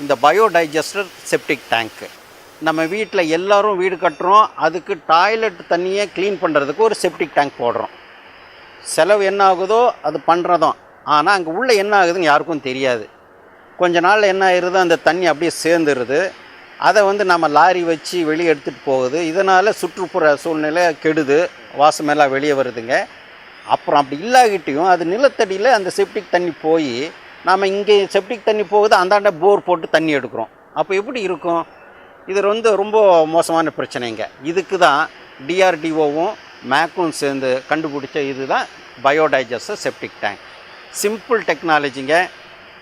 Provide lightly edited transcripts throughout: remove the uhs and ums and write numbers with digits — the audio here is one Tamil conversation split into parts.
இந்த பயோடைஜஸ்டர் செப்டிக் டேங்க்கு. நம்ம வீட்டில் எல்லோரும் வீடு கட்டுறோம், அதுக்கு டாய்லெட் தண்ணியை க்ளீன் பண்ணுறதுக்கு ஒரு செப்டிக் டேங்க் போடுறோம். செலவு என்ன ஆகுதோ அது பண்ணுறதும். ஆனால் அங்கே உள்ளே என்ன ஆகுதுன்னு யாருக்கும் தெரியாது. கொஞ்ச நாள் என்ன ஆயிடுது, அந்த தண்ணி அப்படியே சேர்ந்துருது. அதை நம்ம லாரி வச்சு வெளியே எடுத்துகிட்டு போகுது. இதனால் சுற்றுப்புற சூழ்நிலை கெடுது, வாசமெல்லாம் வெளியே வருதுங்க. அப்புறம் அப்படி இல்லாகிட்டையும் அது நிலத்தடியில் அந்த செப்டிக் தண்ணி போய் நாம் இங்கே செப்டிக் தண்ணி போகுது, அந்தாண்ட போர் போட்டு தண்ணி எடுக்கிறோம். அப்போ எப்படி இருக்கும்? இது ரொம்ப மோசமான பிரச்சனைங்க. இதுக்கு தான் டிஆர்டிஓவும் மேக்கும் சேர்ந்து கண்டுபிடிச்ச இது தான் பயோடைஜஸ்டர் செப்டிக் டேங்க். சிம்பிள் டெக்னாலஜிங்க.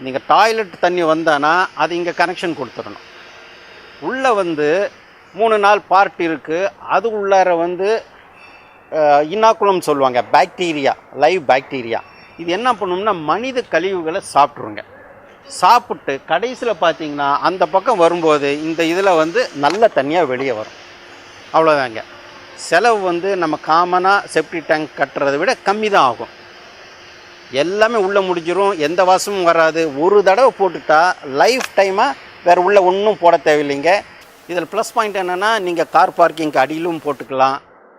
நீங்கள் டாய்லெட் தண்ணி வந்தானா அது இங்கே கனெக்ஷன் கொடுத்துடணும். உள்ளே 3-4 பார்ட் இருக்குது. அது உள்ளார இனாக்குலம் சொல்லுவாங்க, பாக்டீரியா, லைவ் பாக்டீரியா. இது என்ன பண்ணும்னா மனித கழிவுகளை சாப்பிட்ருங்க. சாப்பிட்டு கடைசியில் பார்த்தீங்கன்னா அந்த பக்கம் வரும்போது இந்த இதில் நல்ல தண்ணியாக வெளியே வரும். அவ்வளோதாங்க. செலவு நம்ம காமனாக செப்டிக் டேங்க் கட்டுறதை விட கம்மி தான் ஆகும். எல்லாமே உள்ளே முடிஞ்சிடும், எந்த வாசமும் வராது. ஒரு தடவை போட்டுட்டா லைஃப் டைமாக வேறு உள்ளே ஒன்றும் போட தேவையில்லைங்க. இதில் ப்ளஸ் பாயிண்ட் என்னென்னா, நீங்கள் கார் பார்க்கிங்க்கு அடியிலும் போட்டுக்கலாம்,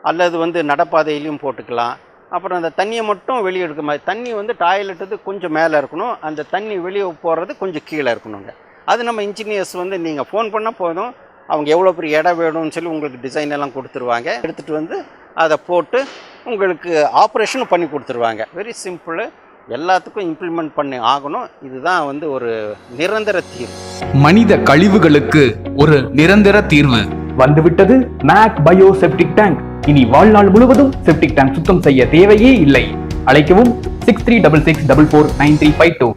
அல்லது நடப்பாதையிலையும் போட்டுக்கலாம். அப்புறம் அந்த தண்ணியை மட்டும் வெளியே எடுக்க மாதிரி. தண்ணி டாய்லெட்டு கொஞ்சம் மேலே இருக்கணும், அந்த தண்ணி வெளியே போகிறது கொஞ்சம் கீழே இருக்கணுங்க. அது நம்ம இன்ஜினியர்ஸ் நீங்கள் ஃபோன் பண்ணால் போதும், அவங்க எவ்வளோ பெரிய இடம் வேணும்னு சொல்லி உங்களுக்கு டிசைன் எல்லாம் கொடுத்துருவாங்க. எடுத்துகிட்டு அதை போட்டு உங்களுக்கு ஆப்ரேஷனும் பண்ணி கொடுத்துருவாங்க. Very simple. எல்லாத்துக்கும் இம்ப்ளிமெண்ட் பண்ணி ஆகணும். இதுதான் ஒரு நிரந்தர தீர்வு. மனித கழிவுகளுக்கு ஒரு நிரந்தர தீர்வு வந்துவிட்டது மேக் பயோ செப்டிக் டேங்க். இனி வாழ்நாள் முழுவதும் செப்டிக் டேங்க் சுத்தம் செய்ய தேவையே இல்லை. அழைக்கவும் 6366449352.